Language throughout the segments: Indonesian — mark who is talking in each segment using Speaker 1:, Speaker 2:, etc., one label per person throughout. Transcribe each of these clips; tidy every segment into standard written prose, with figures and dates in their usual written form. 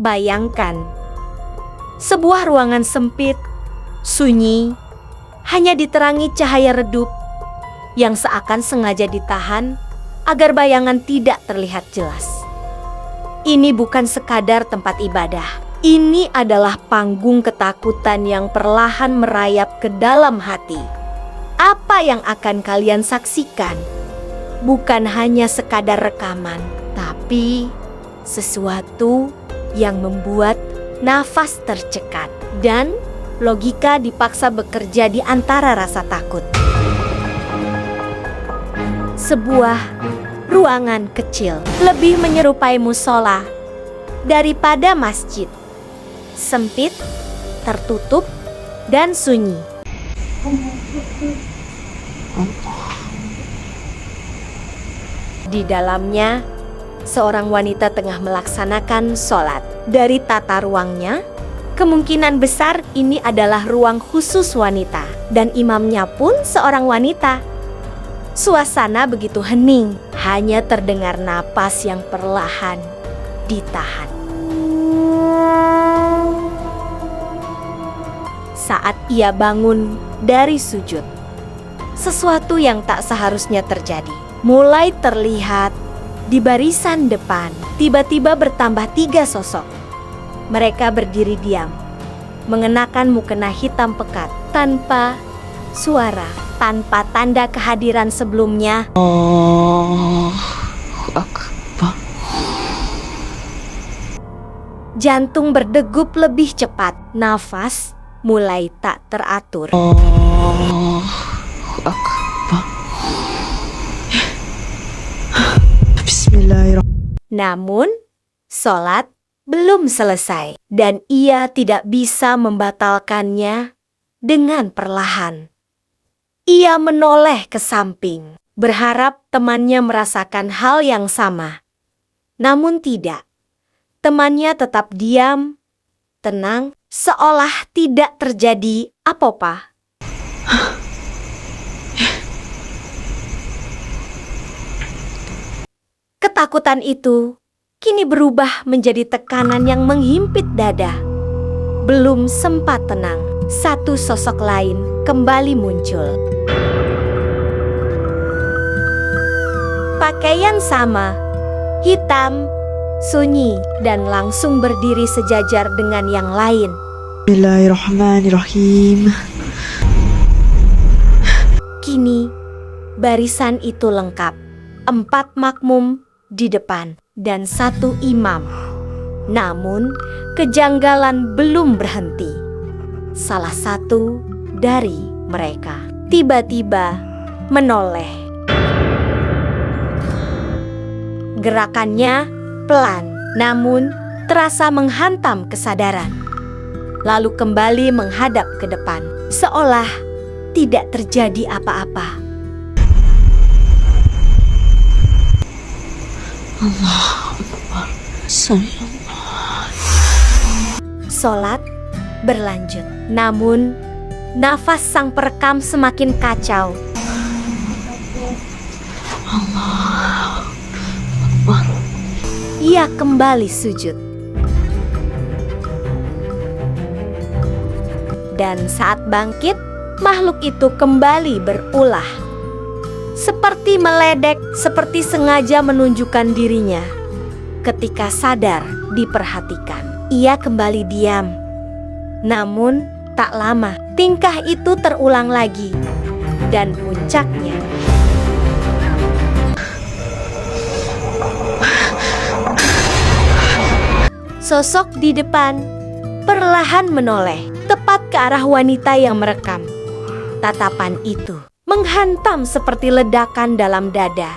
Speaker 1: Bayangkan, sebuah ruangan sempit, sunyi, hanya diterangi cahaya redup yang seakan sengaja ditahan agar bayangan tidak terlihat jelas. Ini bukan sekadar tempat ibadah. Ini adalah panggung ketakutan yang perlahan merayap ke dalam hati. Apa yang akan kalian saksikan bukan hanya sekadar rekaman, tapi sesuatu yang membuat nafas tercekat dan logika dipaksa bekerja di antara rasa takut. Sebuah ruangan kecil lebih menyerupai musola daripada masjid. Sempit, tertutup, dan sunyi. Di dalamnya, seorang wanita tengah melaksanakan sholat. Dari tata ruangnya, kemungkinan besar ini adalah ruang khusus wanita, dan imamnya pun seorang wanita. Suasana begitu hening, hanya terdengar napas yang perlahan ditahan. Saat ia bangun dari sujud, sesuatu yang tak seharusnya terjadi mulai terlihat. Di barisan depan, tiba-tiba bertambah 3 sosok. Mereka berdiri diam, mengenakan mukena hitam pekat, tanpa suara, tanpa tanda kehadiran sebelumnya.
Speaker 2: Akbar.
Speaker 1: Jantung berdegup lebih cepat, nafas mulai tak teratur.
Speaker 2: Akbar. Bismillahirrahmanirrahim.
Speaker 1: Namun, sholat belum selesai dan ia tidak bisa membatalkannya dengan perlahan. Ia menoleh ke samping, berharap temannya merasakan hal yang sama. Namun tidak. Temannya tetap diam, tenang, seolah tidak terjadi apa-apa. Ketakutan itu kini berubah menjadi tekanan yang menghimpit dada. Belum sempat tenang, satu sosok lain kembali muncul. Pakaian sama, hitam, sunyi, dan langsung berdiri sejajar dengan yang lain.
Speaker 2: Bismillahirrahmanirrahim.
Speaker 1: Kini, barisan itu lengkap. 4 makmum di depan dan 1 imam. Namun, kejanggalan belum berhenti. Salah satu dari mereka tiba-tiba menoleh. Gerakannya pelan, namun terasa menghantam kesadaran. Lalu kembali menghadap ke depan, seolah tidak terjadi apa-apa.
Speaker 2: Allahu Akbar.
Speaker 1: Sholat berlanjut, namun nafas sang perekam semakin kacau.
Speaker 2: Allahu Akbar.
Speaker 1: Ia kembali sujud. Dan saat bangkit, makhluk itu kembali berulah. Seperti meledek, seperti sengaja menunjukkan dirinya. Ketika sadar diperhatikan, ia kembali diam. Namun tak lama, tingkah itu terulang lagi. Dan puncaknya, sosok di depan perlahan menoleh, tepat ke arah wanita yang merekam. Tatapan itu menghantam seperti ledakan dalam dada.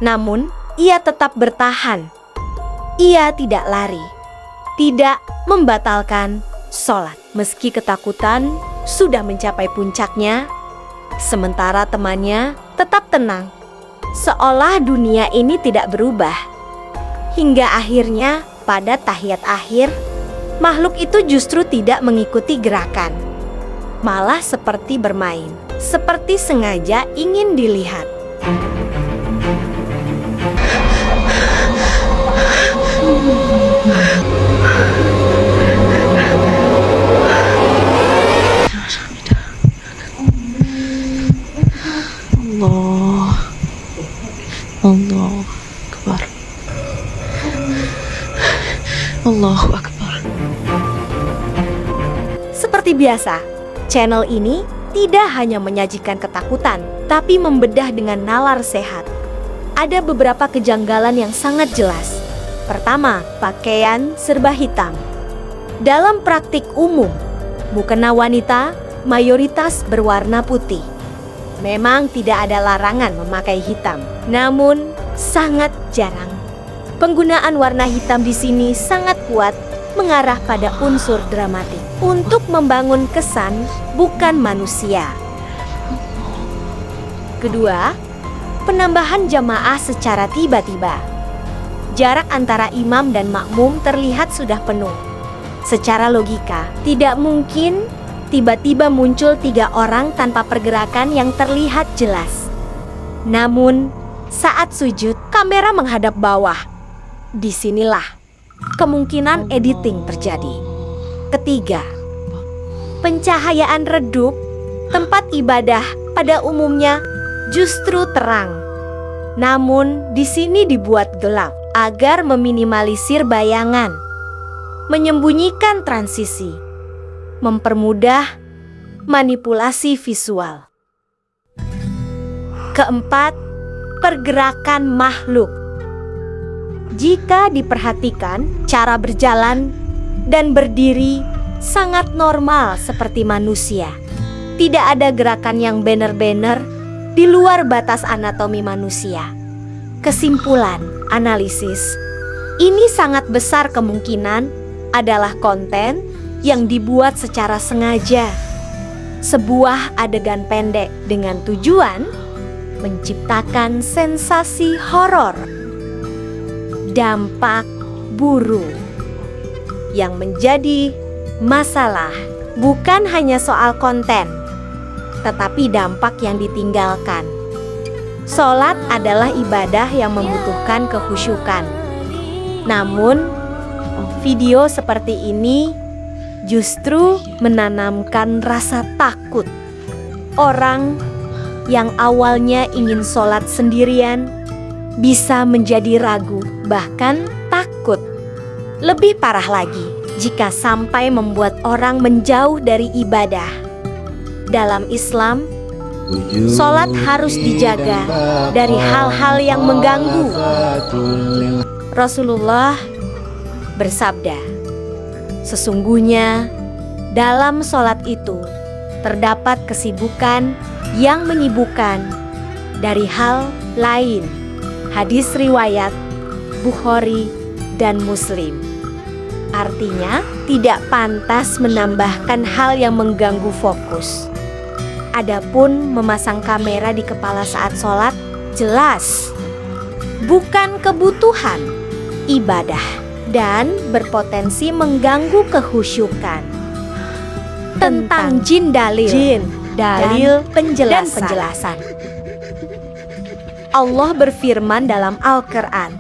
Speaker 1: Namun, ia tetap bertahan. Ia tidak lari, tidak membatalkan sholat. Meski ketakutan sudah mencapai puncaknya, sementara temannya tetap tenang, seolah dunia ini tidak berubah. Hingga akhirnya, pada tahiyat akhir, makhluk itu justru tidak mengikuti gerakan. Malah seperti bermain, seperti sengaja ingin dilihat.
Speaker 2: Allah. Allah Akbar. Allahu Akbar.
Speaker 1: Seperti biasa, channel ini tidak hanya menyajikan ketakutan, tapi membedah dengan nalar sehat. Ada beberapa kejanggalan yang sangat jelas. Pertama, pakaian serba hitam. Dalam praktik umum, mukena wanita mayoritas berwarna putih. Memang tidak ada larangan memakai hitam, namun sangat jarang. Penggunaan warna hitam di sini sangat kuat mengarah pada unsur dramatik untuk membangun kesan bukan manusia. Kedua, penambahan jamaah secara tiba-tiba. Jarak antara imam dan makmum terlihat sudah penuh. Secara logika, tidak mungkin tiba-tiba muncul 3 orang tanpa pergerakan yang terlihat jelas. Namun, saat sujud, kamera menghadap bawah. Disinilah kemungkinan editing terjadi. Ketiga, pencahayaan redup. Tempat ibadah pada umumnya justru terang. Namun, di sini dibuat gelap agar meminimalisir bayangan, menyembunyikan transisi, mempermudah manipulasi visual. Keempat, pergerakan makhluk. Jika diperhatikan, cara berjalan dan berdiri sangat normal seperti manusia. Tidak ada gerakan yang benar-benar di luar batas anatomi manusia. Kesimpulan analisis, ini sangat besar kemungkinan adalah konten yang dibuat secara sengaja. Sebuah adegan pendek dengan tujuan menciptakan sensasi horor. Dampak buruk yang menjadi masalah bukan hanya soal konten, tetapi dampak yang ditinggalkan. Sholat adalah ibadah yang membutuhkan kekhusyukan. Namun, video seperti ini justru menanamkan rasa takut. Orang yang awalnya ingin sholat sendirian bisa menjadi ragu, bahkan takut. Lebih parah lagi jika sampai membuat orang menjauh dari ibadah. Dalam Islam, sholat harus dijaga dari hal-hal yang mengganggu. Rasulullah bersabda, sesungguhnya dalam sholat itu terdapat kesibukan yang menyibukkan dari hal lain. Hadis riwayat Bukhari dan Muslim. Artinya, tidak pantas menambahkan hal yang mengganggu fokus. Adapun memasang kamera di kepala saat sholat, jelas bukan kebutuhan ibadah dan berpotensi mengganggu kekhusyukan. Tentang jin dalil dan penjelasan. Allah berfirman dalam Al-Quran,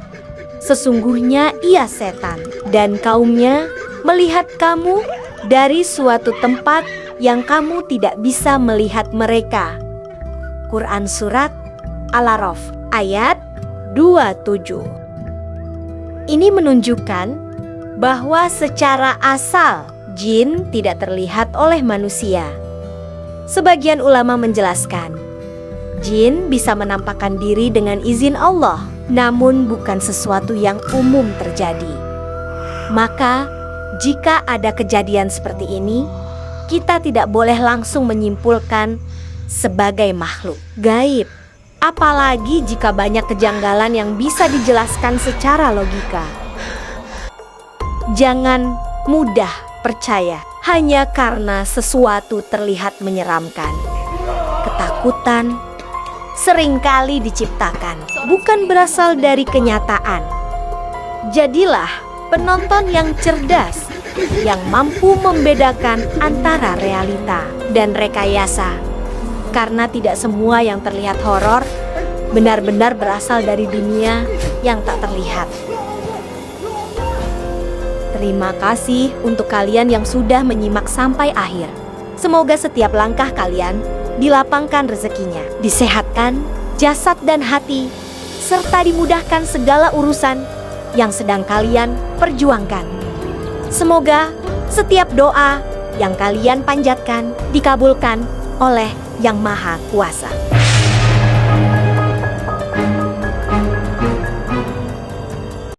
Speaker 1: sesungguhnya ia setan dan kaumnya melihat kamu dari suatu tempat yang kamu tidak bisa melihat mereka. Quran Surat Al-A'raf ayat 27. Ini menunjukkan bahwa secara asal jin tidak terlihat oleh manusia. Sebagian ulama menjelaskan, jin bisa menampakkan diri dengan izin Allah, namun bukan sesuatu yang umum terjadi. Maka, jika ada kejadian seperti ini, kita tidak boleh langsung menyimpulkan sebagai makhluk gaib. Apalagi jika banyak kejanggalan yang bisa dijelaskan secara logika. Jangan mudah percaya hanya karena sesuatu terlihat menyeramkan. Ketakutan seringkali diciptakan, bukan berasal dari kenyataan. Jadilah penonton yang cerdas, yang mampu membedakan antara realita dan rekayasa. Karena tidak semua yang terlihat horor benar-benar berasal dari dunia yang tak terlihat. Terima kasih untuk kalian yang sudah menyimak sampai akhir. Semoga setiap langkah kalian dilapangkan rezekinya, disehatkan jasad dan hati, serta dimudahkan segala urusan yang sedang kalian perjuangkan. Semoga setiap doa yang kalian panjatkan dikabulkan oleh Yang Maha Kuasa.